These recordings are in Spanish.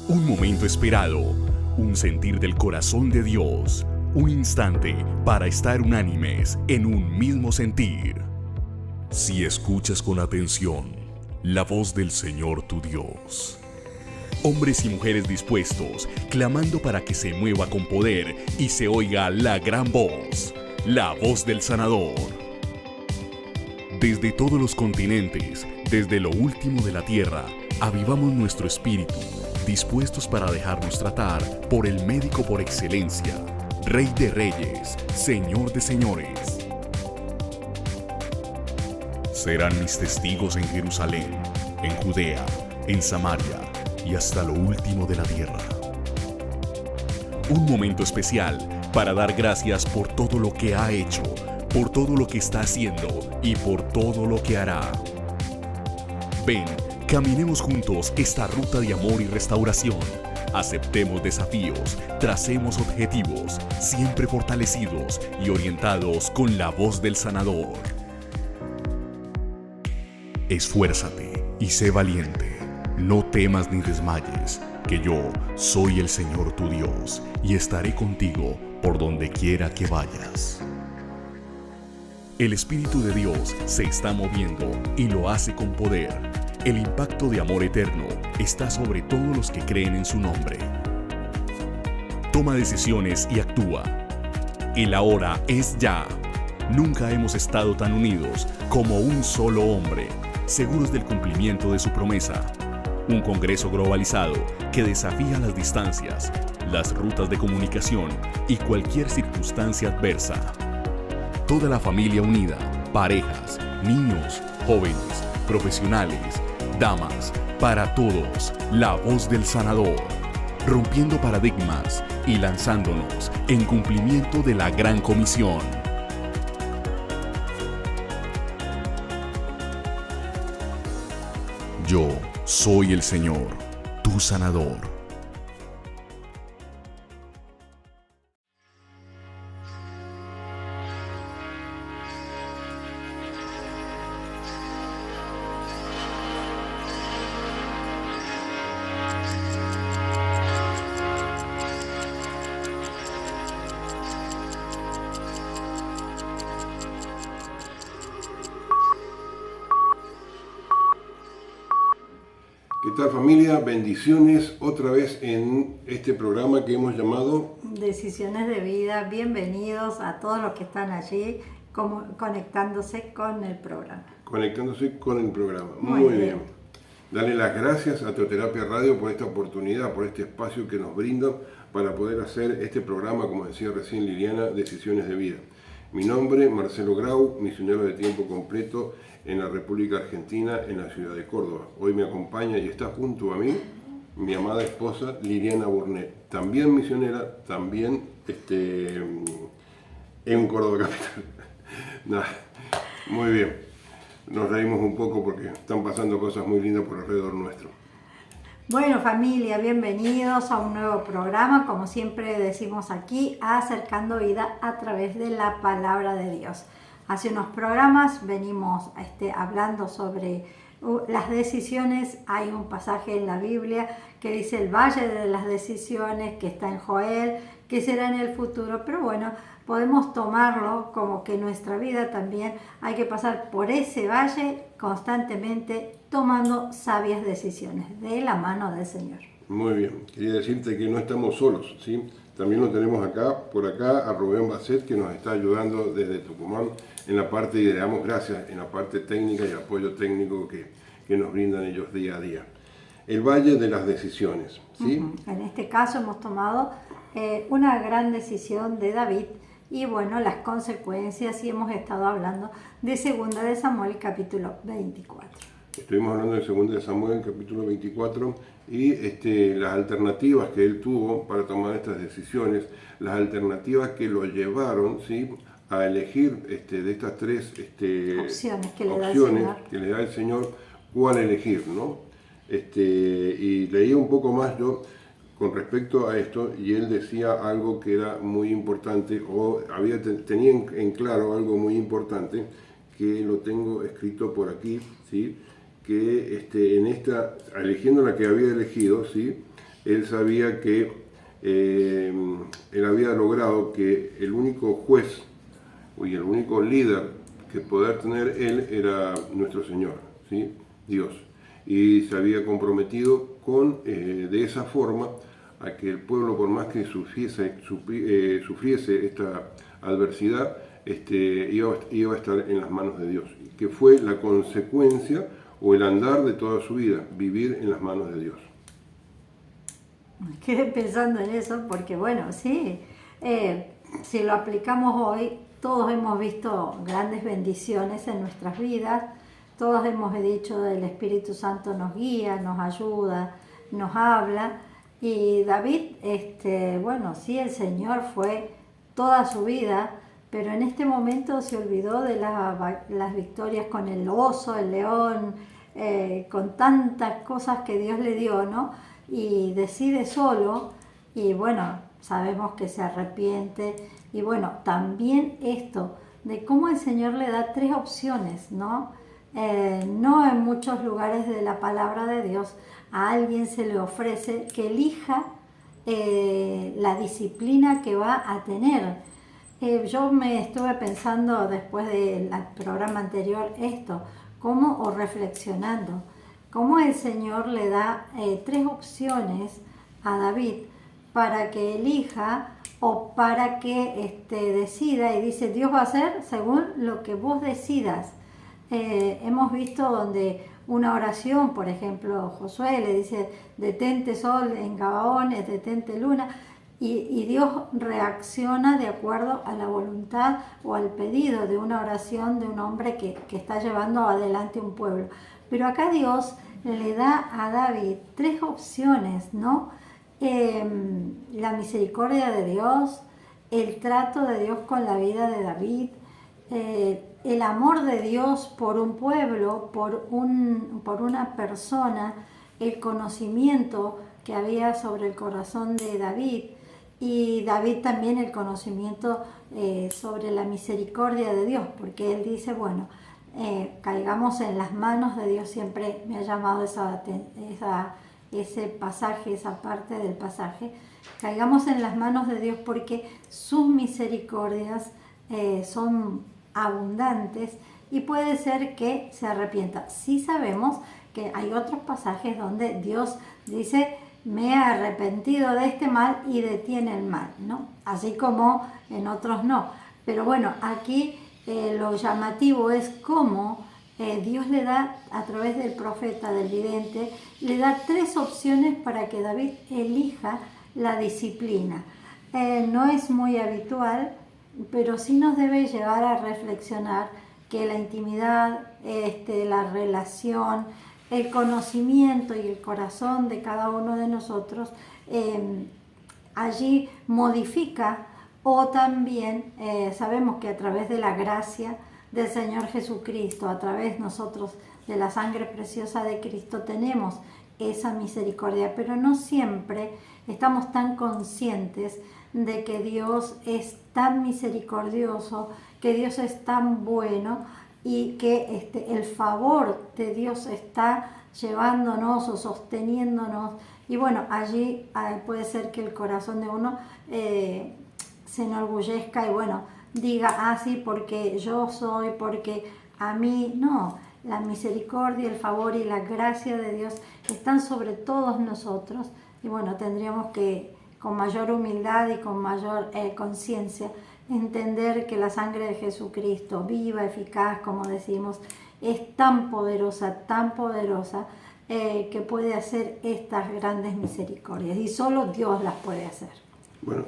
Un momento esperado, un sentir del corazón de Dios, un instante para estar unánimes en un mismo sentir. Si escuchas con atención la voz del Señor tu Dios. Hombres y mujeres dispuestos, clamando para que se mueva con poder y se oiga la gran voz, la voz del sanador. Desde todos los continentes, desde lo último de la tierra, avivamos nuestro espíritu, dispuestos para dejarnos tratar por el médico por excelencia, Rey de Reyes, Señor de Señores. Serán mis testigos en Jerusalén, en Judea, en Samaria y hasta lo último de la tierra. Un momento especial para dar gracias por todo lo que ha hecho, por todo lo que está haciendo y por todo lo que hará. Ven, caminemos juntos esta ruta de amor y restauración. Aceptemos desafíos, tracemos objetivos, siempre fortalecidos y orientados con la voz del sanador. Esfuérzate y sé valiente. No temas ni desmayes, que yo soy el Señor tu Dios y estaré contigo por donde quiera que vayas. El Espíritu de Dios se está moviendo y lo hace con poder. El impacto de amor eterno está sobre todos los que creen en su nombre. Toma decisiones y actúa. El ahora es ya. Nunca hemos estado tan unidos como un solo hombre, seguros del cumplimiento de su promesa. Un congreso globalizado que desafía las distancias, las rutas de comunicación y cualquier circunstancia adversa. Toda la familia unida, parejas, niños, jóvenes, profesionales, damas, para todos, la voz del sanador, rompiendo paradigmas y lanzándonos en cumplimiento de la gran comisión. Yo soy el Señor, tu sanador. ¿Qué tal, familia? Bendiciones otra vez en este programa que hemos llamado Decisiones de Vida. Bienvenidos a todos los que están allí conectándose con el programa. Conectándose con el programa. Muy bien. Dale las gracias a Teoterapia Radio por esta oportunidad, por este espacio que nos brinda para poder hacer este programa, como decía recién Liliana, Decisiones de Vida. Mi nombre, Marcelo Grau, misionero de tiempo completo en la República Argentina, en la ciudad de Córdoba. Hoy me acompaña y está junto a mí mi amada esposa Liliana Burnett, también misionera, también en Córdoba capital. Nah, muy bien, nos reímos un poco porque están pasando cosas muy lindas por alrededor nuestro. Bueno, familia, bienvenidos a un nuevo programa, como siempre decimos aquí, acercando vida a través de la palabra de Dios. Hace unos programas venimos hablando sobre las decisiones. Hay un pasaje en la Biblia que dice el valle de las decisiones, que está en Joel, que será en el futuro. Pero bueno, podemos tomarlo como que en nuestra vida también hay que pasar por ese valle constantemente tomando sabias decisiones de la mano del Señor. Muy bien, quería decirte que no estamos solos, ¿sí? También lo tenemos por acá, a Rubén Basset, que nos está ayudando desde Tucumán en la parte, y le damos gracias, en la parte técnica y apoyo técnico que nos brindan ellos día a día. El Valle de las Decisiones, ¿sí? En este caso hemos tomado una gran decisión de David y bueno, las consecuencias, y hemos estado hablando de 2 de Samuel capítulo 24. Estuvimos hablando de 2 de Samuel capítulo 24 y las alternativas que él tuvo para tomar estas decisiones, las alternativas que lo llevaron, ¿sí?, a elegir de estas tres opciones que le da el Señor, cuál elegir, ¿no? Y leí un poco más yo con respecto a esto, y él decía algo que era muy importante, o tenía en claro algo muy importante, que lo tengo escrito por aquí, ¿sí?, que eligiendo la que había elegido, ¿sí?, él sabía que él había logrado que el único juez y el único líder que poder tener él era nuestro Señor, ¿sí? Dios. Y se había comprometido de esa forma a que el pueblo, por más que sufriese esta adversidad, iba a estar en las manos de Dios, que fue la consecuencia o el andar de toda su vida, vivir en las manos de Dios. Quedé pensando en eso porque, bueno, sí, si lo aplicamos hoy, todos hemos visto grandes bendiciones en nuestras vidas, todos hemos dicho el Espíritu Santo nos guía, nos ayuda, nos habla. Y David, bueno, sí, el Señor fue toda su vida, pero en este momento se olvidó de las victorias con el oso, el león, con tantas cosas que Dios le dio, ¿no? Y decide solo, y bueno, sabemos que se arrepiente. Y bueno, también esto de cómo el Señor le da 3 opciones, ¿no? No en muchos lugares de la palabra de Dios a alguien se le ofrece que elija la disciplina que va a tener. Yo me estuve pensando después del programa anterior o reflexionando, cómo el Señor le da 3 opciones a David para que elija o para que decida, y dice, Dios va a hacer según lo que vos decidas. Hemos visto donde una oración, por ejemplo, Josué le dice, detente sol en Gabaón, detente luna, y Dios reacciona de acuerdo a la voluntad o al pedido de una oración de un hombre que está llevando adelante un pueblo. Pero acá Dios le da a David 3 opciones, ¿no? La misericordia de Dios, el trato de Dios con la vida de David, el amor de Dios por un pueblo, por una persona, el conocimiento que había sobre el corazón de David, y David también el conocimiento sobre la misericordia de Dios, porque él dice, bueno, caigamos en las manos de Dios. Siempre me ha llamado ese pasaje, esa parte del pasaje, caigamos en las manos de Dios porque sus misericordias son abundantes y puede ser que se arrepienta. Sí sabemos que hay otros pasajes donde Dios dice, me he arrepentido de este mal y detiene el mal, ¿no? Así como en otros no. Pero bueno, aquí lo llamativo es cómo Dios le da, a través del profeta, del vidente, le da 3 opciones para que David elija la disciplina. No es muy habitual, pero sí nos debe llevar a reflexionar que la intimidad, la relación, el conocimiento y el corazón de cada uno de nosotros allí modifica, o también sabemos que a través de la gracia del Señor Jesucristo, a través nosotros de la sangre preciosa de Cristo, tenemos esa misericordia, pero no siempre estamos tan conscientes de que Dios es tan misericordioso, que Dios es tan bueno y que el favor de Dios está llevándonos o sosteniéndonos. Y bueno, allí puede ser que el corazón de uno se enorgullezca y bueno, diga, sí, porque yo soy, porque a mí, no. La misericordia, el favor y la gracia de Dios están sobre todos nosotros, y bueno, tendríamos que con mayor humildad y con mayor conciencia entender que la sangre de Jesucristo, viva, eficaz, como decimos, es tan poderosa, que puede hacer estas grandes misericordias, y solo Dios las puede hacer. Bueno,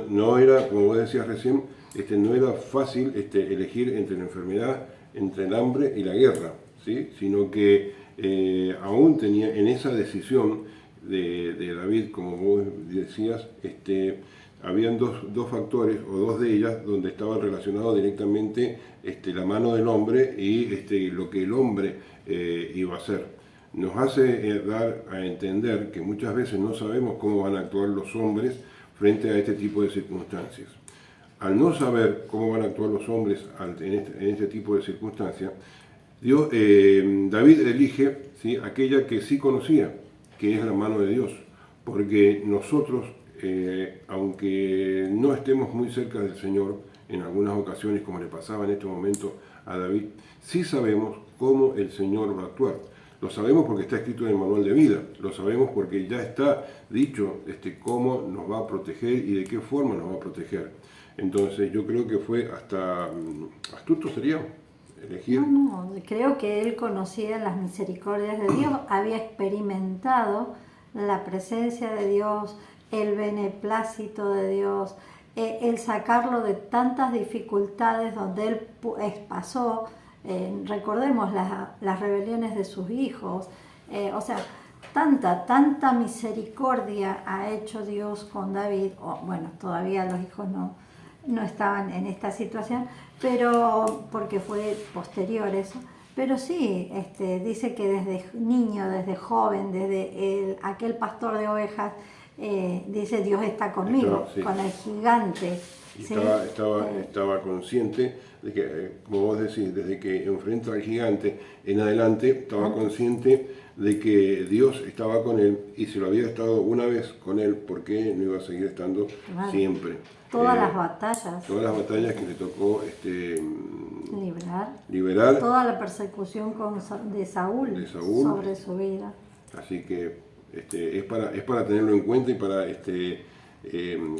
no era, como vos decías recién, no era fácil elegir entre la enfermedad, entre el hambre y la guerra, ¿sí? Sino que aún tenía en esa decisión de David, como vos decías, habían dos factores, o 2 de ellas, donde estaban relacionados directamente la mano del hombre y lo que el hombre iba a hacer. Nos hace dar a entender que muchas veces no sabemos cómo van a actuar los hombres frente a este tipo de circunstancias. Al no saber cómo van a actuar los hombres en este tipo de circunstancias, David elige, ¿sí?, aquella que sí conocía, que es la mano de Dios. porque nosotros, aunque no estemos muy cerca del Señor, en algunas ocasiones, como le pasaba en este momento a David, sí sabemos cómo el Señor va a actuar. Lo sabemos porque está escrito en el manual de vida, lo sabemos porque ya está dicho cómo nos va a proteger y de qué forma nos va a proteger. Entonces yo creo que fue hasta astuto sería elegir. No, creo que él conocía las misericordias de Dios, había experimentado la presencia de Dios, el beneplácito de Dios, el sacarlo de tantas dificultades donde él pasó. Recordemos las rebeliones de sus hijos, o sea, tanta misericordia ha hecho Dios con David. Bueno, todavía los hijos no estaban en esta situación, pero porque fue posterior eso. Pero sí, dice que desde niño, desde joven, desde aquel pastor de ovejas, dice Dios está conmigo, Sí. con el gigante. Y ¿sí? estaba consciente de que, como vos decís, desde que enfrenta al gigante en adelante, estaba consciente de que Dios estaba con él, y si lo había estado una vez con él, ¿por qué no iba a seguir estando siempre? Todas las batallas. Todas las batallas que le tocó liberar. Toda la persecución de Saúl sobre su vida. Así que es para tenerlo en cuenta y para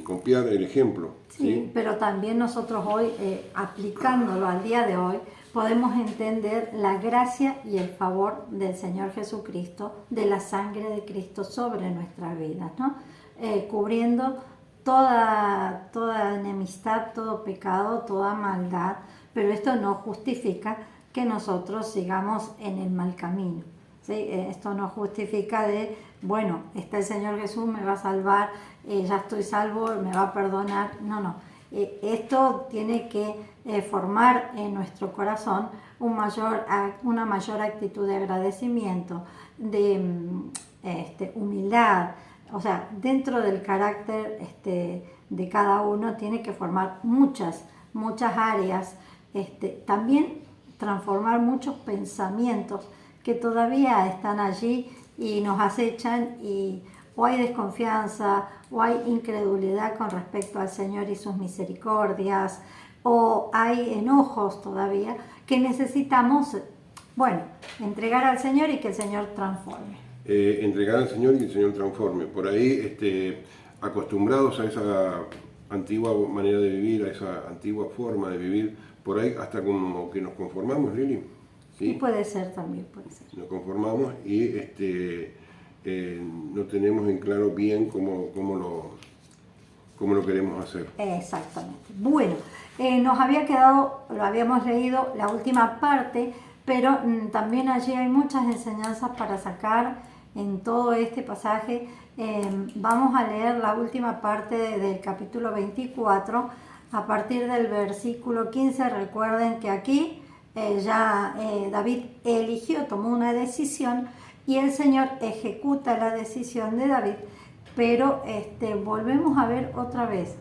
copiar el ejemplo. Sí, pero también nosotros hoy, aplicándolo al día de hoy, podemos entender la gracia y el favor del Señor Jesucristo, de la sangre de Cristo sobre nuestras vidas, ¿no? Cubriendo toda enemistad, todo pecado, toda maldad, pero esto no justifica que nosotros sigamos en el mal camino. ¿Sí? Esto no justifica bueno, está el Señor Jesús, me va a salvar, ya estoy salvo, me va a perdonar. No. Esto tiene que formar en nuestro corazón una mayor actitud de agradecimiento, de humildad. O sea, dentro del carácter de cada uno tiene que formar muchas áreas. También transformar muchos pensamientos que todavía están allí y nos acechan, o hay desconfianza o hay incredulidad con respecto al Señor y sus misericordias, o hay enojos todavía que necesitamos, entregar al Señor y que el Señor transforme. Entregar al Señor y que el Señor transforme. Por ahí, acostumbrados a esa antigua manera de vivir, a esa antigua forma de vivir, por ahí hasta como que nos conformamos, Lili. ¿Sí? Y puede ser también, puede ser. Nos conformamos y no tenemos en claro bien cómo lo queremos hacer. Exactamente. Bueno, nos había quedado, lo habíamos leído la última parte, pero también allí hay muchas enseñanzas para sacar en todo este pasaje. Vamos a leer la última parte del capítulo 24, a partir del versículo 15. Recuerden que aquí David tomó una decisión y el Señor ejecuta la decisión de David, pero volvemos a ver otra vez,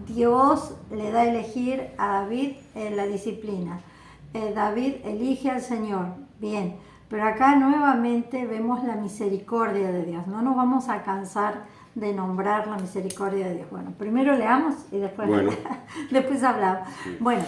Dios le da a elegir a David la disciplina, David elige al Señor, bien, pero acá nuevamente vemos la misericordia de Dios. No nos vamos a cansar de nombrar la misericordia de Dios. Bueno, primero leamos y después, después hablamos. Sí. Bueno,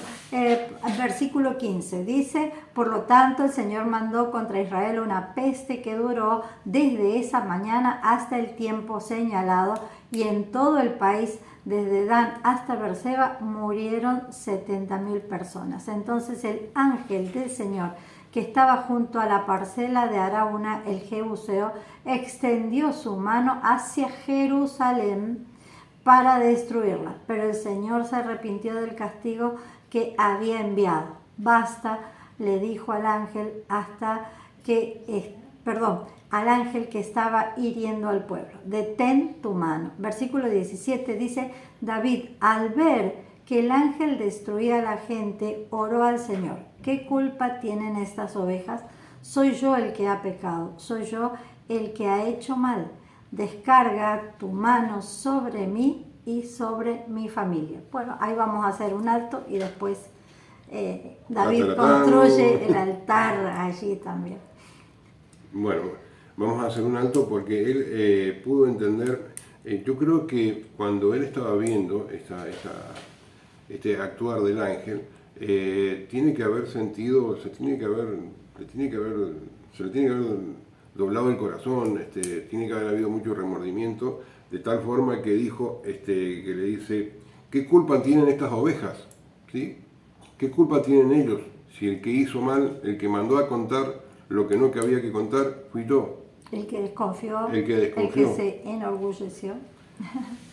versículo 15 dice: por lo tanto el Señor mandó contra Israel una peste que duró desde esa mañana hasta el tiempo señalado, y en todo el país, desde Dan hasta Berseba, murieron 70.000 personas. Entonces el ángel del Señor, que estaba junto a la parcela de Arauna el Jebuseo, extendió su mano hacia Jerusalén para destruirla, pero el Señor se arrepintió del castigo que había enviado. Basta, le dijo al ángel, al ángel que estaba hiriendo al pueblo: detén tu mano. Versículo 17 dice: David, al ver que el ángel destruía a la gente, oró al Señor: ¿qué culpa tienen estas ovejas? Soy yo el que ha pecado, soy yo el que ha hecho mal. Descarga tu mano sobre mí y sobre mi familia. Bueno, ahí vamos a hacer un alto y después David construye el altar allí también. Bueno, vamos a hacer un alto porque él pudo entender, yo creo que cuando él estaba viendo este actuar del ángel, tiene que haber sentido, se le tiene que haber doblado el corazón, tiene que haber habido mucho remordimiento, de tal forma que dijo, que le dice, ¿qué culpa tienen estas ovejas? ¿Sí? ¿Qué culpa tienen ellos? Si el que hizo mal, el que mandó a contar lo que no que había que contar, fui yo. El que desconfió, El que se enorgulleció.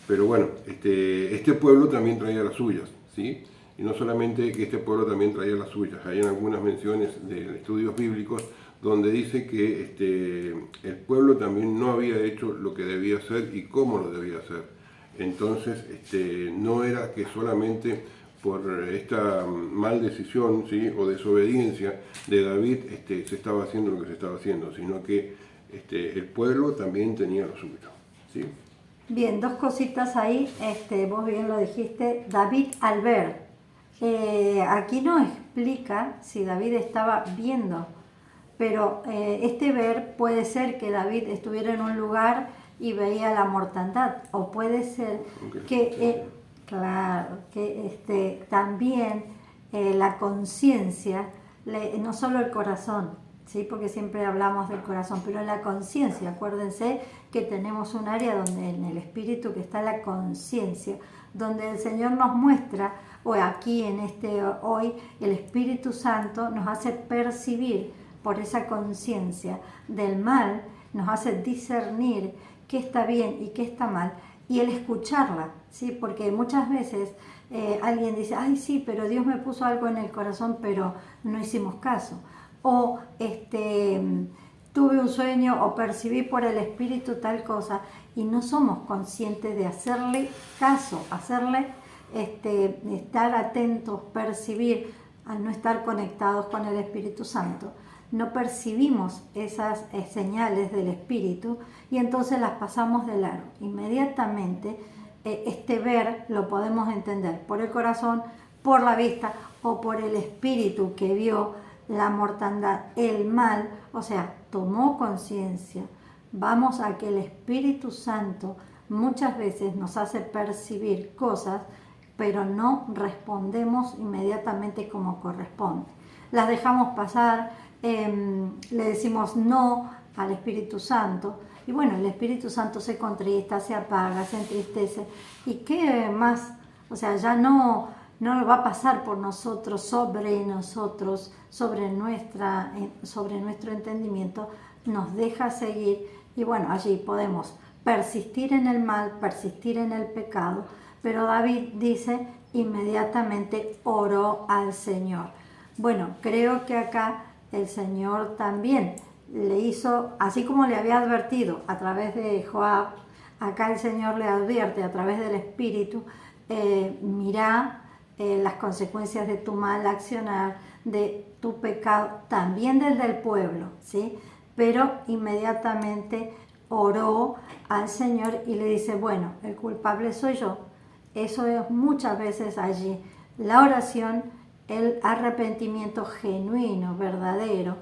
Pero bueno, este pueblo también traía las suyas, ¿sí? Y no solamente que este pueblo también traía las suyas, hay algunas menciones de estudios bíblicos donde dice que el pueblo también no había hecho lo que debía hacer y cómo lo debía hacer. Entonces, no era que solamente por esta mal decisión, ¿sí?, o desobediencia de David se estaba haciendo lo que se estaba haciendo, sino que el pueblo también tenía lo suyo, ¿sí? Bien, dos cositas ahí, vos bien lo dijiste, David al ver. Aquí no explica si David estaba viendo, pero este ver puede ser que David estuviera en un lugar y veía la mortandad, o puede ser que, también la conciencia, no solo el corazón, ¿sí? Porque siempre hablamos del corazón, pero la conciencia, acuérdense que tenemos un área donde en el espíritu que está la conciencia, donde el Señor nos muestra, o aquí en hoy, el Espíritu Santo nos hace percibir por esa conciencia del mal, nos hace discernir qué está bien y qué está mal, y el escucharla, ¿sí? Porque muchas veces alguien dice, ay sí, pero Dios me puso algo en el corazón, pero no hicimos caso. O tuve un sueño o percibí por el Espíritu tal cosa y no somos conscientes de hacerle caso, estar atentos, percibir, al no estar conectados con el Espíritu Santo. No percibimos esas señales del Espíritu y entonces las pasamos de largo. Inmediatamente este ver lo podemos entender por el corazón, por la vista o por el Espíritu que vio la mortandad, el mal, o sea, tomó conciencia. Vamos a que el Espíritu Santo muchas veces nos hace percibir cosas, pero no respondemos inmediatamente como corresponde. Las dejamos pasar, le decimos no al Espíritu Santo, y bueno, el Espíritu Santo se contrista, se apaga, se entristece, y qué más, o sea, ya no lo va a pasar por nosotros, sobre nuestro entendimiento, nos deja seguir, y bueno, allí podemos persistir en el mal, persistir en el pecado, pero David dice, inmediatamente oró al Señor. Bueno, creo que acá el Señor también le hizo, así como le había advertido a través de Joab, acá el Señor le advierte a través del Espíritu, mirá las consecuencias de tu mal accionar, de tu pecado, también desde el pueblo, ¿sí? Pero inmediatamente oró al Señor y le dice, bueno, el culpable soy yo. Eso es muchas veces allí. La oración, el arrepentimiento genuino, verdadero.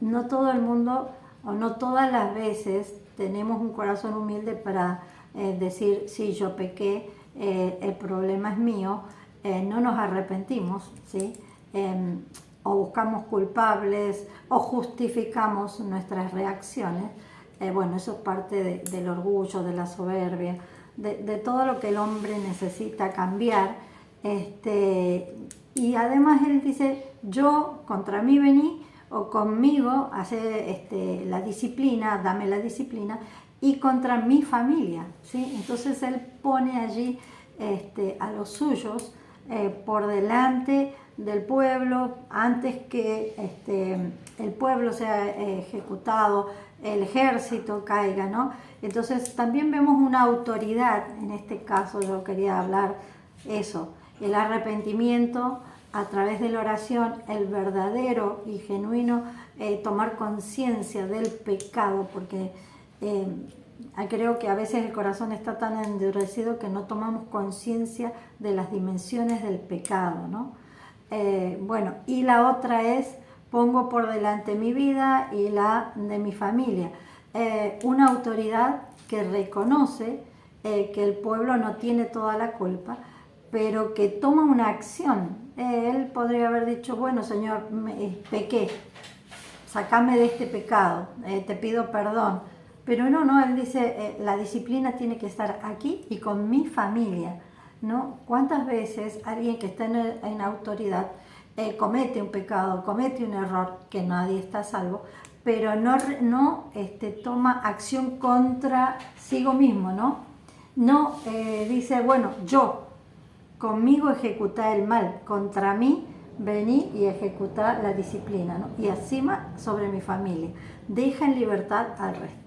No todo el mundo o no todas las veces tenemos un corazón humilde para decir, sí, yo pequé, el problema es mío. No nos arrepentimos, ¿sí? O buscamos culpables o justificamos nuestras reacciones. Bueno, eso es parte del orgullo, de la soberbia, de todo lo que el hombre necesita cambiar. Y además él dice, yo contra mí vení, o conmigo hace la disciplina, dame la disciplina, y contra mi familia, ¿sí? Entonces él pone allí a los suyos por delante del pueblo, antes que el pueblo sea ejecutado, el ejército caiga, ¿no? Entonces también vemos una autoridad, en este caso yo quería hablar eso, el arrepentimiento a través de la oración, el verdadero y genuino tomar conciencia del pecado, porque creo que a veces el corazón está tan endurecido que no tomamos conciencia de las dimensiones del pecado, ¿no? Bueno, y la otra es pongo por delante mi vida y la de mi familia. Una autoridad que reconoce que el pueblo no tiene toda la culpa, pero que toma una acción. Él podría haber dicho, bueno, Señor, pequé, sácame de este pecado, te pido perdón. Pero no, él dice, la disciplina tiene que estar aquí y con mi familia, ¿no? ¿Cuántas veces alguien que está en autoridad comete un pecado, comete un error, que nadie está a salvo, pero no toma acción contra sí mismo, ¿no? No dice, bueno, yo, conmigo ejecutá el mal, contra mí vení y ejecutá la disciplina, ¿no? Y encima sobre mi familia. Deja en libertad al resto.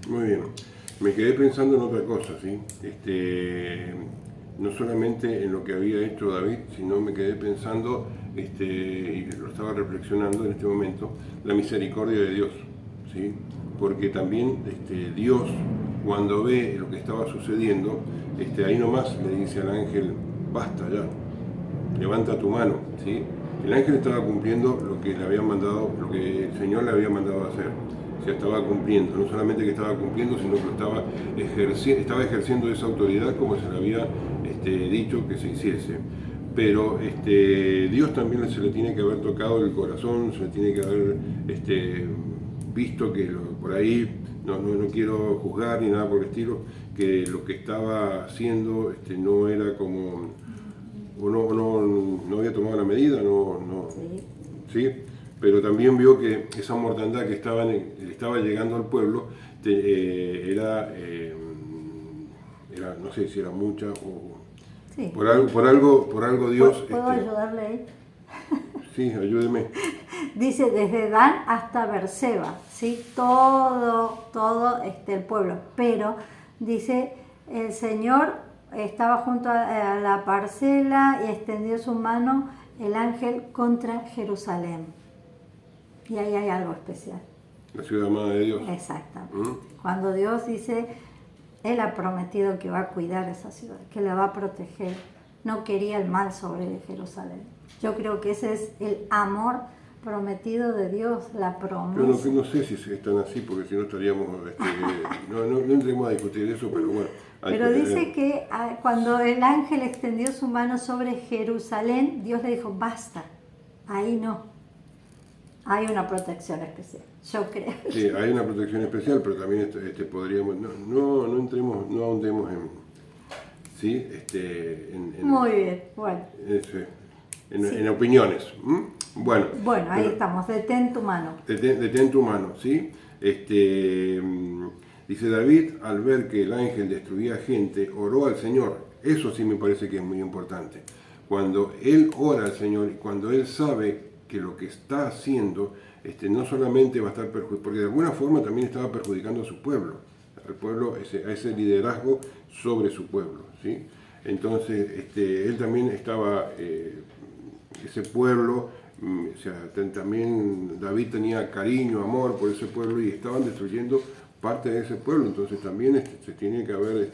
Muy bien. Me quedé pensando en otra cosa, ¿sí? No solamente en lo que había hecho David, sino me quedé pensando, y lo estaba reflexionando en este momento, la misericordia de Dios, ¿sí? Porque también Dios, cuando ve lo que estaba sucediendo, ahí nomás le dice al ángel, basta ya, levanta tu mano, ¿sí? El ángel estaba cumpliendo lo que le habían mandado, lo que el Señor le había mandado a hacer. O sea, estaba cumpliendo, no solamente que estaba cumpliendo, sino que estaba ejerciendo esa autoridad como se le había dicho que se hiciese. Pero Dios también se le tiene que haber tocado el corazón, se le tiene que haber visto que por ahí, no quiero juzgar ni nada por el estilo, que lo que estaba haciendo no era como, o no había tomado la medida, ¿sí? Pero también vio que esa mortandad que estaba llegando al pueblo era, no sé si era mucha o Sí. por algo Dios. ¿Puedo ayudarle ahí? Sí, ayúdeme. Dice desde Dan hasta Berseba, ¿sí? Todo el pueblo. Pero dice, el Señor estaba junto a la parcela y extendió su mano el ángel contra Jerusalén. Y ahí hay algo especial. La ciudad amada de Dios. Exactamente. Cuando Dios dice, Él ha prometido que va a cuidar esa ciudad, que la va a proteger. No quería el mal sobre Jerusalén. Yo creo que ese es el amor prometido de Dios, la promesa. Yo no sé si es tan así, porque si no estaríamos, no entremos a discutir eso, pero bueno. Pero dice que cuando el ángel extendió su mano sobre Jerusalén, Dios le dijo, basta, ahí no. Hay una protección especial, yo creo. Sí, hay una protección especial, pero también podríamos, no ahondemos en, ¿sí? Muy bien, bueno. En opiniones. Bueno, ahí estamos, detén tu mano. Detén tu mano, ¿sí? Dice David, al ver que el ángel destruía gente, oró al Señor. Eso sí me parece que es muy importante. Cuando él ora al Señor y cuando él sabe que lo que está haciendo no solamente va a estar perjudicando, porque de alguna forma también estaba perjudicando a su pueblo, al pueblo, a ese liderazgo sobre su pueblo, ¿sí? Entonces, él también estaba, ese pueblo, o sea, también David tenía cariño, amor por ese pueblo y estaban destruyendo parte de ese pueblo, entonces también se tiene que haber,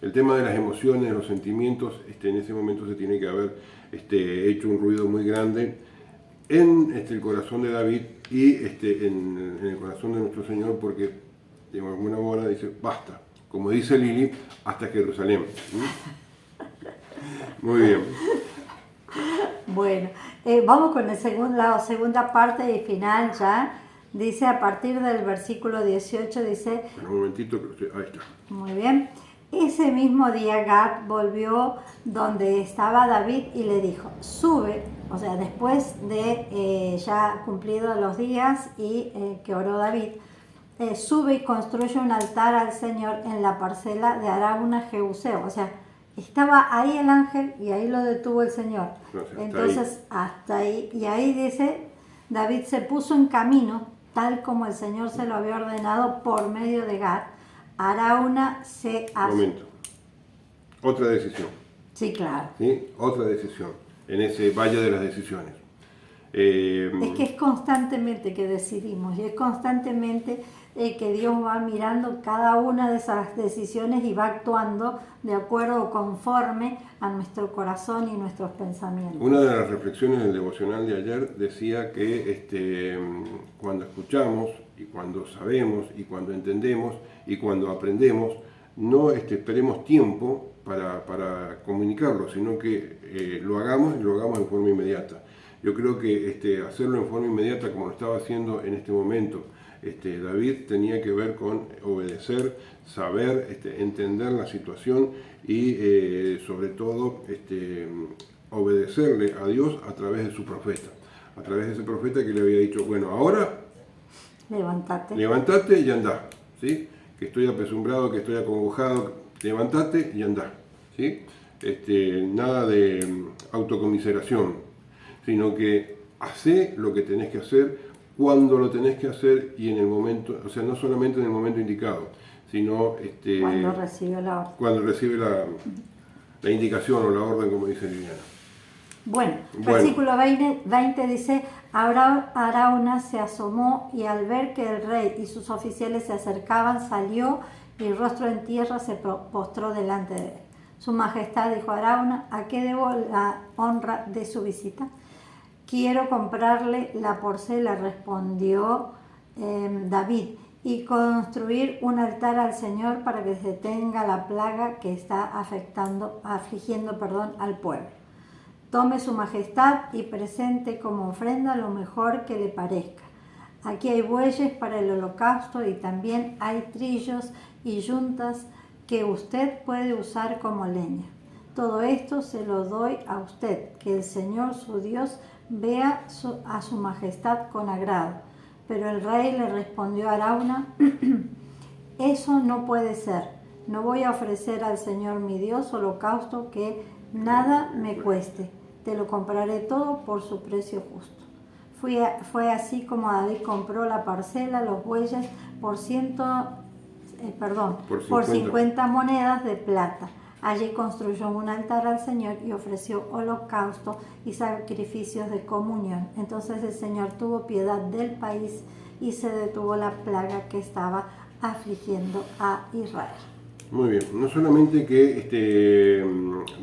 el tema de las emociones, los sentimientos, en ese momento se tiene que haber hecho un ruido muy grande en el corazón de David y en el corazón de nuestro Señor, porque de alguna manera dice, basta, como dice Lili, hasta Jerusalén. Muy bien. Bueno, vamos con la segunda parte y final ya. Dice a partir del versículo 18, dice... Un momentito, ahí está. Muy bien. Ese mismo día Gad volvió donde estaba David y le dijo, sube, o sea, después de ya cumplidos los días y que oró David, sube y construye un altar al Señor en la parcela de Arauna Jebuseo. O sea, estaba ahí el ángel y ahí lo detuvo el Señor. Entonces, hasta ahí. Y ahí dice, David se puso en camino, tal como el Señor se lo había ordenado por medio de Gad. Arauna se... Un momento. Otra decisión. Sí, claro. ¿Sí? Otra decisión. En ese valle de las decisiones. Es que es constantemente que decidimos y es constantemente que Dios va mirando cada una de esas decisiones y va actuando de acuerdo o conforme a nuestro corazón y nuestros pensamientos. Una de las reflexiones del devocional de ayer decía que cuando escuchamos y cuando sabemos y cuando entendemos y cuando aprendemos, no esperemos tiempo para comunicarlo, sino que lo hagamos y lo hagamos en forma inmediata. Yo creo que hacerlo en forma inmediata, como lo estaba haciendo en este momento, David, tenía que ver con obedecer, saber, entender la situación y sobre todo obedecerle a Dios a través de su profeta. A través de ese profeta que le había dicho, bueno, ahora levántate y andá, ¿sí? Que estoy apesumbrado, que estoy acongojado, levántate y andá, ¿sí? Nada de autocomiseración, sino que hacé lo que tenés que hacer, cuando lo tenés que hacer y en el momento, o sea, no solamente en el momento indicado, sino cuando recibe la orden. Cuando recibe la indicación o la orden, como dice Liliana. Bueno, versículo 20 dice, Arauna se asomó y al ver que el rey y sus oficiales se acercaban, salió y rostro en tierra se postró delante de él. Su majestad dijo a Arauna, ¿a qué debo la honra de su visita? Quiero comprarle la porcela, respondió David, y construir un altar al Señor para que se detenga la plaga que está afligiendo al pueblo. Tome su majestad y presente como ofrenda lo mejor que le parezca. Aquí hay bueyes para el holocausto y también hay trillos y yuntas que usted puede usar como leña. Todo esto se lo doy a usted, que el Señor su Dios vea a su majestad con agrado. Pero el rey le respondió a Arauna, eso no puede ser. No voy a ofrecer al Señor mi Dios holocausto que nada me cueste. Te lo compraré todo por su precio justo. Fue así como David compró la parcela, los bueyes, por 50 monedas de plata. Allí construyó un altar al Señor y ofreció holocausto y sacrificios de comunión. Entonces el Señor tuvo piedad del país y se detuvo la plaga que estaba afligiendo a Israel. Muy bien, no solamente que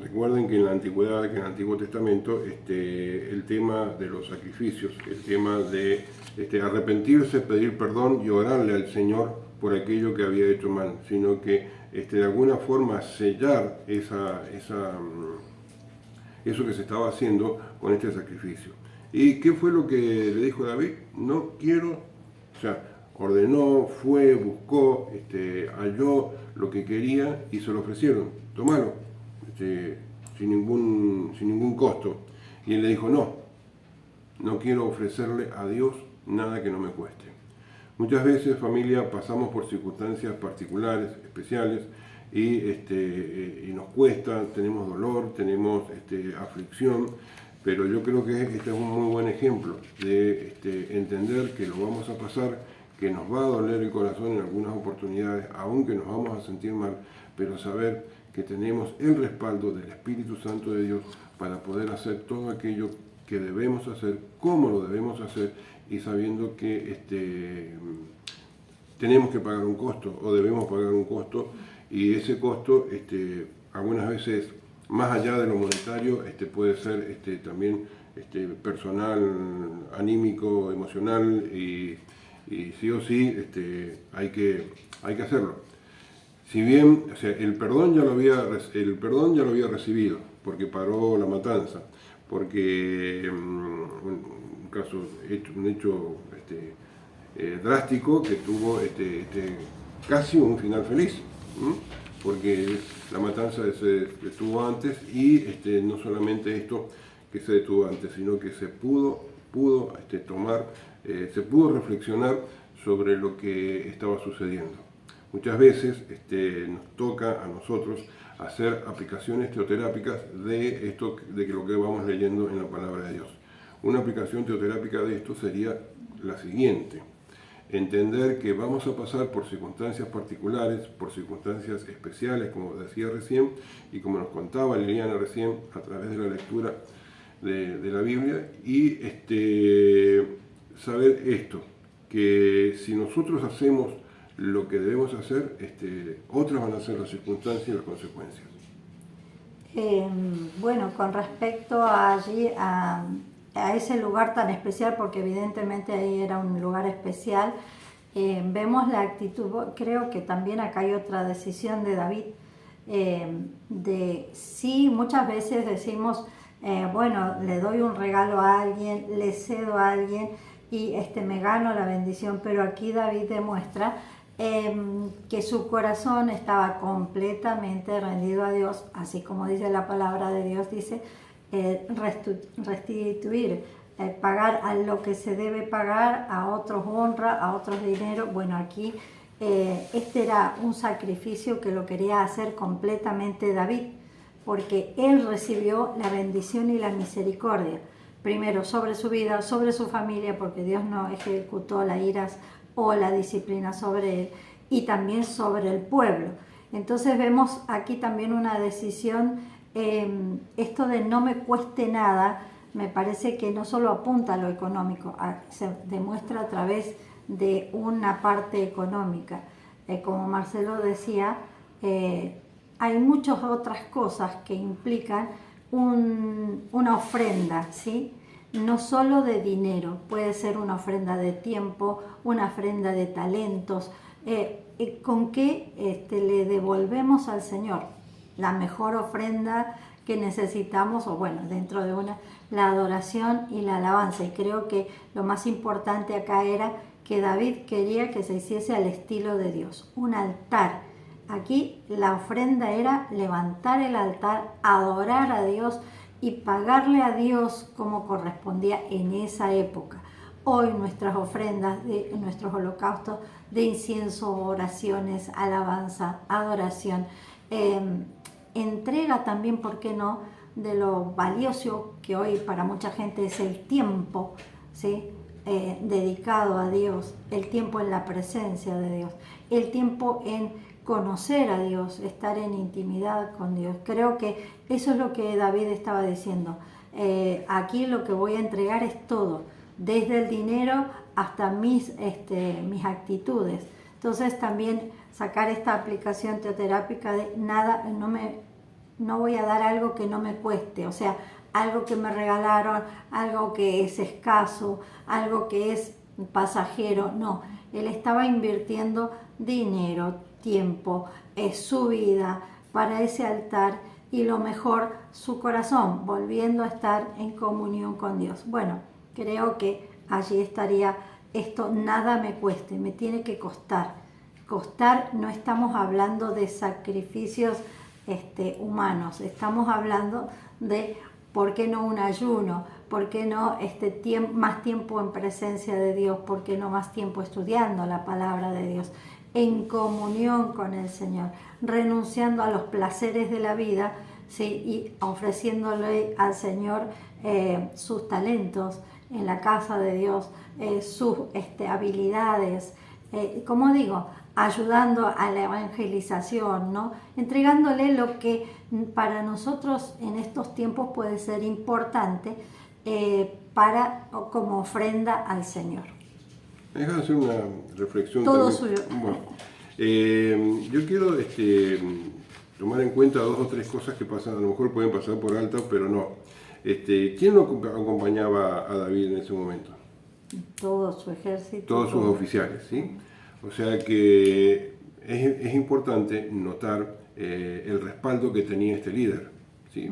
recuerden que en la antigüedad, que en el Antiguo Testamento, el tema de los sacrificios, el tema de arrepentirse, pedir perdón y orarle al Señor por aquello que había hecho mal, sino que de alguna forma sellar eso que se estaba haciendo con este sacrificio. ¿Y qué fue lo que le dijo David? No quiero, o sea, ordenó, fue, buscó, halló lo que quería y se lo ofrecieron, tómalo, sin ningún costo. Y él le dijo, no quiero ofrecerle a Dios nada que no me cueste. Muchas veces, familia, pasamos por circunstancias particulares, especiales, y nos cuesta, tenemos dolor, tenemos aflicción, pero yo creo que este es un muy buen ejemplo de entender que lo vamos a pasar, que nos va a doler el corazón en algunas oportunidades, aunque nos vamos a sentir mal, pero saber que tenemos el respaldo del Espíritu Santo de Dios para poder hacer todo aquello que debemos hacer, cómo lo debemos hacer, y sabiendo que tenemos que pagar un costo o debemos pagar un costo, y ese costo algunas veces más allá de lo monetario puede ser también personal, anímico, emocional, y sí o sí hay que hacerlo. Si bien, o sea, el perdón ya lo había recibido porque paró la matanza, porque un hecho drástico que tuvo casi un final feliz, porque la matanza se detuvo antes, y no solamente esto que se detuvo antes, sino que se pudo tomar, se pudo reflexionar sobre lo que estaba sucediendo. Muchas veces nos toca a nosotros hacer aplicaciones teoterápicas de lo que vamos leyendo en la palabra de Dios. Una aplicación teoterápica de esto sería la siguiente: entender que vamos a pasar por circunstancias particulares, por circunstancias especiales, como decía recién, y como nos contaba Liliana recién a través de la lectura, de la Biblia y saber esto, que si nosotros hacemos lo que debemos hacer, otras van a ser las circunstancias y las consecuencias. Bueno, con respecto allí a ese lugar tan especial, porque evidentemente ahí era un lugar especial, vemos la actitud. Creo que también acá hay otra decisión de David, sí, muchas veces decimos, bueno, le doy un regalo a alguien, le cedo a alguien y me gano la bendición, pero aquí David demuestra que su corazón estaba completamente rendido a Dios, así como dice la palabra de Dios, dice restituir, pagar a lo que se debe pagar, a otros honra, a otros dinero. Bueno, aquí era un sacrificio que lo quería hacer completamente David, porque él recibió la bendición y la misericordia, primero sobre su vida, sobre su familia, porque Dios no ejecutó las iras o la disciplina sobre él, y también sobre el pueblo. Entonces vemos aquí también una decisión, esto de no me cueste nada, me parece que no solo apunta a lo económico, se demuestra a través de una parte económica. Como Marcelo decía, hay muchas otras cosas que implican una ofrenda, ¿sí? No solo de dinero, puede ser una ofrenda de tiempo, una ofrenda de talentos, con qué le devolvemos al Señor la mejor ofrenda que necesitamos, o bueno, dentro de la adoración y la alabanza. Y creo que lo más importante acá era que David quería que se hiciese al estilo de Dios, un altar. Aquí la ofrenda era levantar el altar, adorar a Dios y pagarle a Dios como correspondía en esa época. Hoy nuestras ofrendas, nuestros holocaustos de incienso, oraciones, alabanza, adoración, entrega también, ¿por qué no?, de lo valioso que hoy para mucha gente es el tiempo, ¿sí? Dedicado a Dios, el tiempo en la presencia de Dios, el tiempo en conocer a Dios, estar en intimidad con Dios. Creo que eso es lo que David estaba diciendo. Aquí lo que voy a entregar es todo, desde el dinero hasta mis actitudes. Entonces también sacar esta aplicación teoterápica de nada, no voy a dar algo que no me cueste, o sea, algo que me regalaron, algo que es escaso, algo que es pasajero. No, él estaba invirtiendo dinero, tiempo, su vida para ese altar y lo mejor, su corazón, volviendo a estar en comunión con Dios. Bueno, creo que allí estaría esto, nada me cueste, me tiene que costar. Costar, no estamos hablando de sacrificios humanos, estamos hablando de ¿por qué no un ayuno? ¿Por qué no más tiempo en presencia de Dios? ¿Por qué no más tiempo estudiando la palabra de Dios? En comunión con el Señor, renunciando a los placeres de la vida, ¿sí? Y ofreciéndole al Señor sus talentos en la casa de Dios, sus habilidades, como digo, ayudando a la evangelización, ¿no? Entregándole lo que para nosotros en estos tiempos puede ser importante como ofrenda al Señor. Me dejas hacer una reflexión. Todo también. suyo. Bueno, yo quiero tomar en cuenta dos o tres cosas que pasan, a lo mejor pueden pasar por alto, pero no. ¿Quién lo acompañaba a David en ese momento? Todo su ejército. Todos sus oficiales, ¿sí? O sea que es importante notar el respaldo que tenía este líder, ¿sí?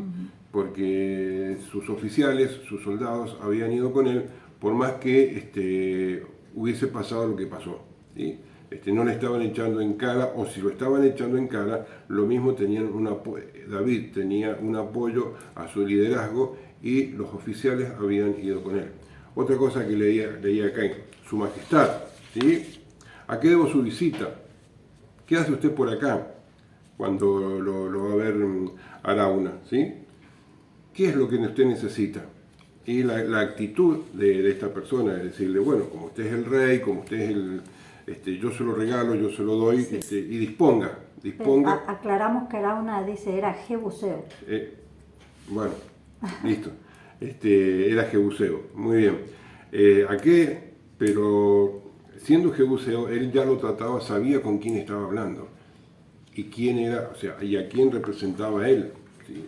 Porque sus oficiales, sus soldados habían ido con él, por más que hubiese pasado lo que pasó, ¿sí? No le estaban echando en cara, o si lo estaban echando en cara, lo mismo David tenía un apoyo a su liderazgo y los oficiales habían ido con él. Otra cosa que leía acá, su majestad, ¿sí? ¿A qué debo su visita? ¿Qué hace usted por acá cuando lo va a ver Arauna? ¿Sí? ¿Qué es lo que usted necesita? Y la actitud de esta persona es decirle, bueno, como usted es el rey, como usted es yo se lo regalo, yo se lo doy, sí. Y disponga. Aclaramos que Arauna dice, era Jebuseo. Bueno, listo. era jebuseo. Muy bien. Pero siendo jebuseo, él ya lo trataba, sabía con quién estaba hablando y quién era, o sea, y a quién representaba él. ¿Sí?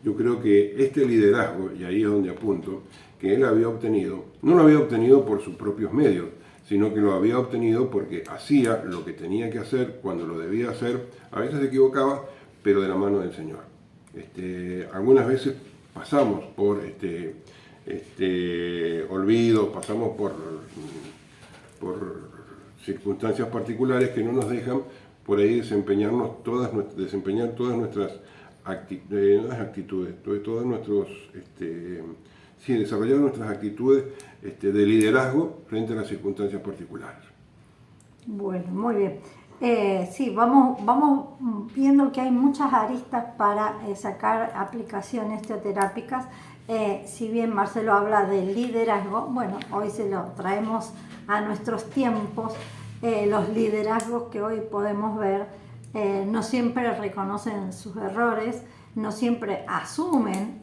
Yo creo que este liderazgo, y ahí es donde apunto, que él había obtenido, no lo había obtenido por sus propios medios, sino que lo había obtenido porque hacía lo que tenía que hacer cuando lo debía hacer. A veces se equivocaba, pero de la mano del Señor. Algunas veces pasamos por olvidos, pasamos por circunstancias particulares que no nos dejan por ahí desempeñar todas nuestras actitudes, desarrollar nuestras actitudes de liderazgo frente a las circunstancias particulares. Bueno, muy bien. Sí, vamos viendo que hay muchas aristas para sacar aplicaciones teoterápicas. Si bien Marcelo habla del liderazgo, bueno, hoy se lo traemos a nuestros tiempos. Los liderazgos que hoy podemos ver no siempre reconocen sus errores, no siempre asumen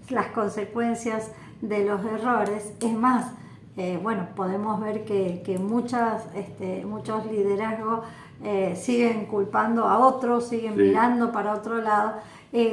las consecuencias de los errores. Es más, podemos ver que muchos liderazgos siguen culpando a otros, siguen mirando para otro lado,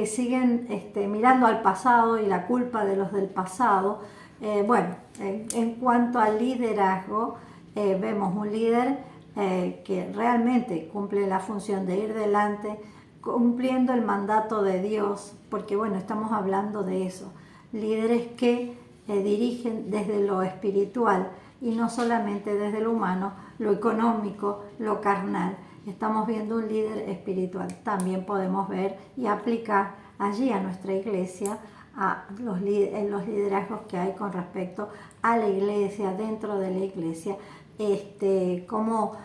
siguen mirando al pasado y la culpa de los del pasado. En cuanto al liderazgo, vemos un líder que realmente cumple la función de ir delante, cumpliendo el mandato de Dios, porque estamos hablando de eso, líderes que dirigen desde lo espiritual y no solamente desde lo humano, lo económico, lo carnal. Estamos viendo un líder espiritual. También podemos ver y aplicar allí a nuestra iglesia en los liderazgos que hay con respecto a la iglesia, dentro de la iglesia, como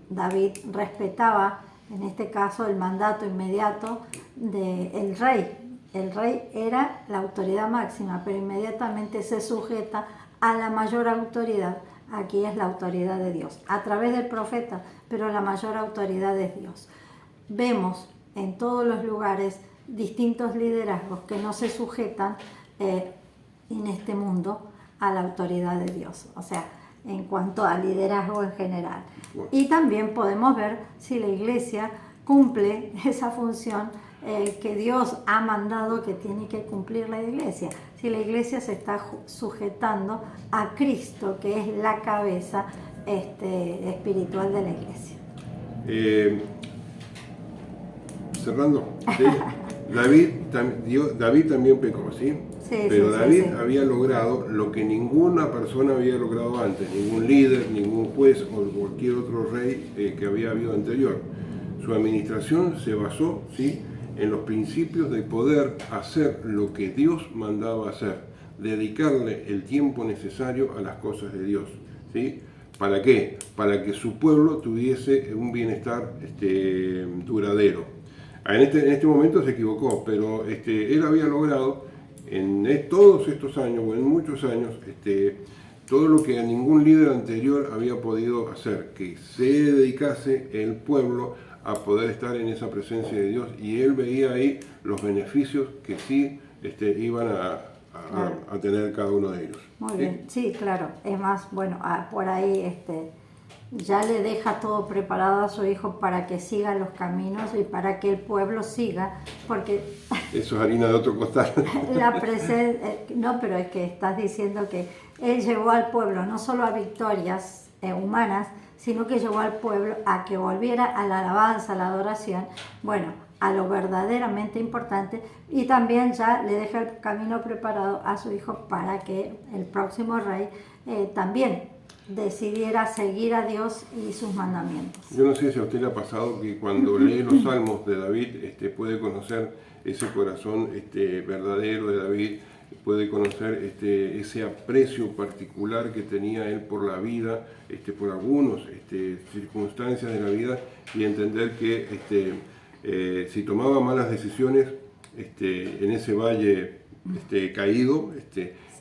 David respetaba en este caso el mandato inmediato del rey. El rey era la autoridad máxima, pero inmediatamente se sujeta a la mayor autoridad. Aquí es la autoridad de Dios, a través del profeta, pero la mayor autoridad es Dios. Vemos en todos los lugares distintos liderazgos que no se sujetan en este mundo a la autoridad de Dios, o sea, en cuanto al liderazgo en general. Y también podemos ver si la iglesia cumple esa función que Dios ha mandado que tiene que cumplir la iglesia. Si la iglesia se está sujetando a Cristo, que es la cabeza espiritual de la iglesia. Cerrando, ¿sí? David también pecó, ¿sí? Pero David había logrado lo que ninguna persona había logrado antes, ningún líder, ningún juez o cualquier otro rey que había habido anterior. Su administración se basó, ¿sí?, en los principios de poder hacer lo que Dios mandaba hacer, dedicarle el tiempo necesario a las cosas de Dios, ¿sí? ¿Para qué? Para que su pueblo tuviese un bienestar duradero. En este momento se equivocó, pero él había logrado en todos estos años, o en muchos años, todo lo que a ningún líder anterior había podido hacer, que se dedicase el pueblo a poder estar en esa presencia de Dios, y él veía ahí los beneficios que sí iban a tener cada uno de ellos. Muy bien, sí, claro. Es más, por ahí ya le deja todo preparado a su hijo para que siga los caminos y para que el pueblo siga, porque... Eso es harina de otro costal. No, pero es que estás diciendo que él llevó al pueblo no solo a victorias humanas, sino que llevó al pueblo a que volviera a la alabanza, a la adoración, a lo verdaderamente importante, y también ya le deja el camino preparado a su hijo para que el próximo rey también decidiera seguir a Dios y sus mandamientos. Yo no sé si a usted le ha pasado que cuando lee los salmos de David puede conocer ese corazón verdadero de David, puede conocer ese aprecio particular que tenía él por la vida, por algunas circunstancias de la vida, y entender que si tomaba malas decisiones en ese valle caído,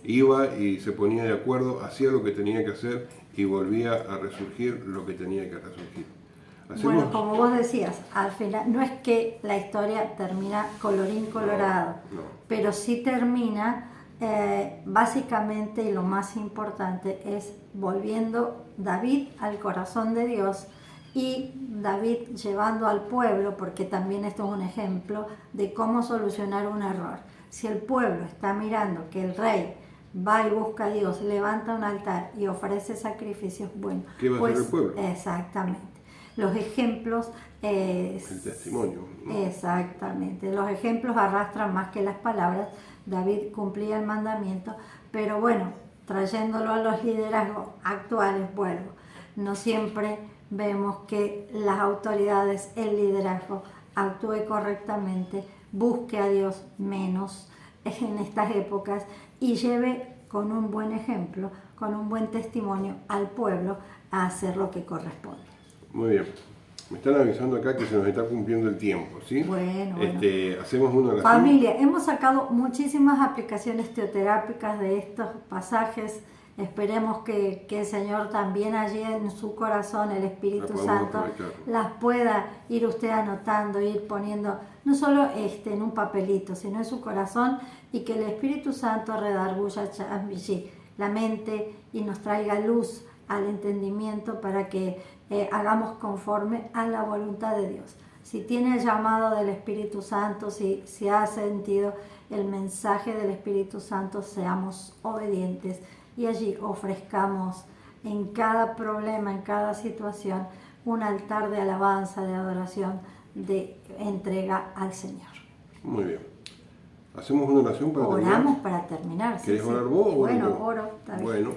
iba y se ponía de acuerdo, hacía lo que tenía que hacer y volvía a resurgir lo que tenía que resurgir. Bueno, como vos decías, al final no es que la historia termina colorín colorado, No. pero sí termina básicamente, y lo más importante es volviendo David al corazón de Dios y David llevando al pueblo, porque también esto es un ejemplo de cómo solucionar un error. Si el pueblo está mirando que el rey va y busca a Dios, levanta un altar y ofrece sacrificios, bueno, ¿Qué va a hacer el pueblo? Exactamente. Los ejemplos... El testimonio, ¿no? Exactamente. Los ejemplos arrastran más que las palabras. David cumplía el mandamiento, pero bueno, trayéndolo a los liderazgos actuales, vuelvo. No siempre vemos que las autoridades, el liderazgo, actúe correctamente, busque a Dios menos en estas épocas y lleve con un buen ejemplo, con un buen testimonio al pueblo a hacer lo que corresponde. Muy bien. Me están avisando acá que se nos está cumpliendo el tiempo, ¿sí? Bueno. Hacemos una oración. Familia, hemos sacado muchísimas aplicaciones teoterápicas de estos pasajes. Esperemos que el Señor también allí en su corazón, el Espíritu Santo, las pueda ir usted anotando, ir poniendo, no solo en un papelito, sino en su corazón, y que el Espíritu Santo redarguya la mente y nos traiga luz al entendimiento para que hagamos conforme a la voluntad de Dios. Si tiene el llamado del Espíritu Santo, si ha sentido el mensaje del Espíritu Santo, seamos obedientes y allí ofrezcamos en cada problema, en cada situación, un altar de alabanza, de adoración, de entrega al Señor. Muy bien. ¿Hacemos una oración para terminar? Oramos para terminar. ¿Querés orar vos o Bueno, yo? oro. Está bien. Bueno.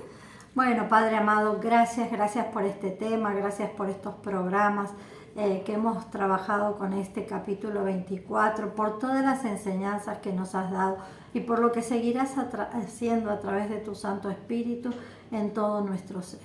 Bueno, Padre amado, gracias por este tema, gracias por estos programas que hemos trabajado con este capítulo 24, por todas las enseñanzas que nos has dado y por lo que seguirás haciendo a través de tu Santo Espíritu en todo nuestro ser.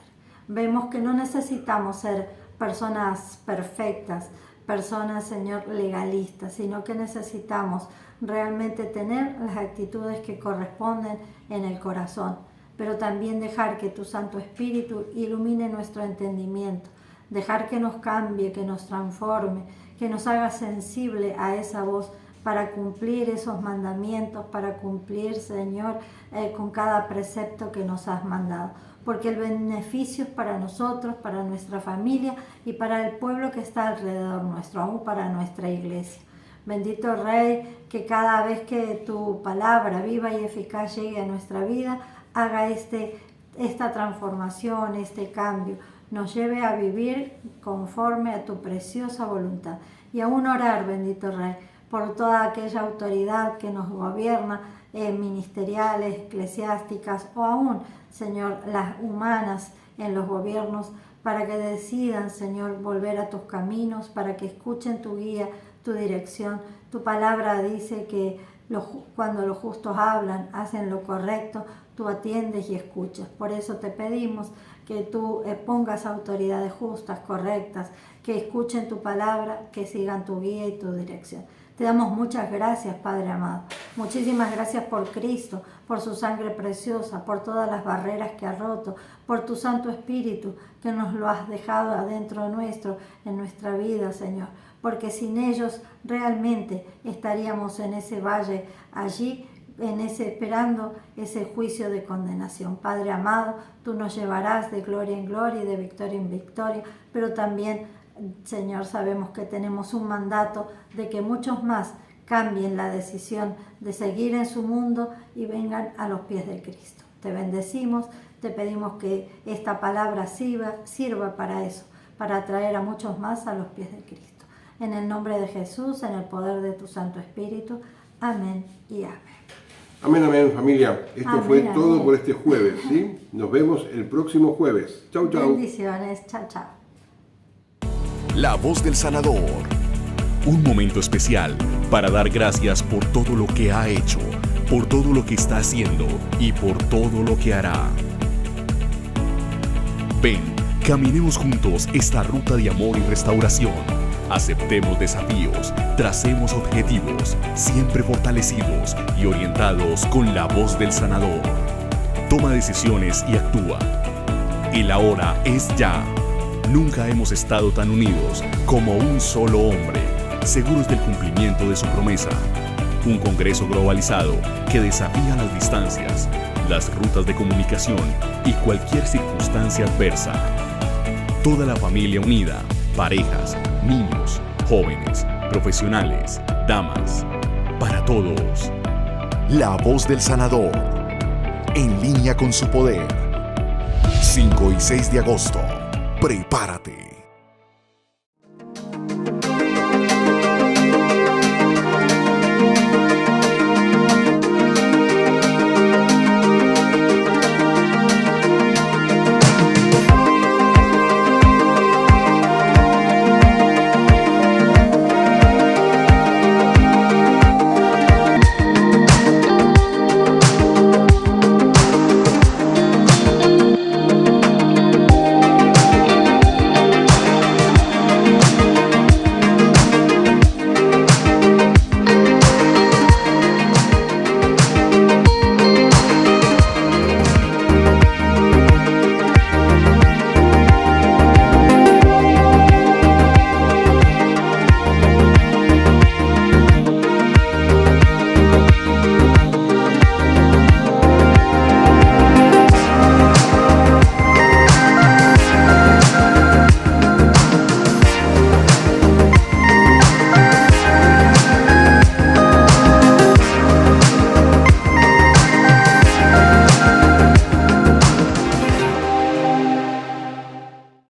Vemos que no necesitamos ser personas perfectas, personas, Señor, legalistas, sino que necesitamos realmente tener las actitudes que corresponden en el corazón, pero también dejar que tu Santo Espíritu ilumine nuestro entendimiento, dejar que nos cambie, que nos transforme, que nos haga sensible a esa voz para cumplir esos mandamientos, para cumplir, Señor, con cada precepto que nos has mandado. Porque el beneficio es para nosotros, para nuestra familia y para el pueblo que está alrededor nuestro, aún para nuestra iglesia. Bendito Rey, que cada vez que tu palabra viva y eficaz llegue a nuestra vida, haga esta transformación, este cambio, nos lleve a vivir conforme a tu preciosa voluntad. Y aún orar, bendito Rey, por toda aquella autoridad que nos gobierna, ministeriales, eclesiásticas o aún, Señor, las humanas en los gobiernos, para que decidan, Señor, volver a tus caminos, para que escuchen tu guía, tu dirección. Tu palabra dice que cuando los justos hablan, hacen lo correcto, tú atiendes y escuchas. Por eso te pedimos que tú pongas autoridades justas, correctas, que escuchen tu palabra, que sigan tu guía y tu dirección. Te damos muchas gracias, Padre amado. Muchísimas gracias por Cristo, por su sangre preciosa, por todas las barreras que ha roto, por tu Santo Espíritu que nos lo has dejado adentro nuestro, en nuestra vida, Señor. Porque sin ellos realmente estaríamos en ese valle allí, esperando ese juicio de condenación. Padre amado, tú nos llevarás de gloria en gloria y de victoria en victoria, pero también, Señor, sabemos que tenemos un mandato de que muchos más cambien la decisión de seguir en su mundo y vengan a los pies de Cristo. Te bendecimos, te pedimos que esta palabra sirva para eso, para atraer a muchos más a los pies de Cristo. En el nombre de Jesús, en el poder de tu Santo Espíritu. Amén y amén. Amén, amén, familia. Esto Amén, fue amén. todo por este jueves, ¿sí? Nos vemos el próximo jueves. Chau, chau. Bendiciones. Chao, chao. La voz del sanador. Un momento especial para dar gracias por todo lo que ha hecho, por todo lo que está haciendo y por todo lo que hará. Ven, caminemos juntos esta ruta de amor y restauración. Aceptemos desafíos, tracemos objetivos, siempre fortalecidos y orientados con la voz del sanador. Toma decisiones y actúa. El ahora es ya. Nunca hemos estado tan unidos como un solo hombre, seguros del cumplimiento de su promesa. Un Congreso globalizado que desafía las distancias, las rutas de comunicación y cualquier circunstancia adversa. Toda la familia unida, parejas, niños, jóvenes, profesionales, damas, para todos. La voz del sanador, en línea con su poder. 5 y 6 de agosto, prepárate.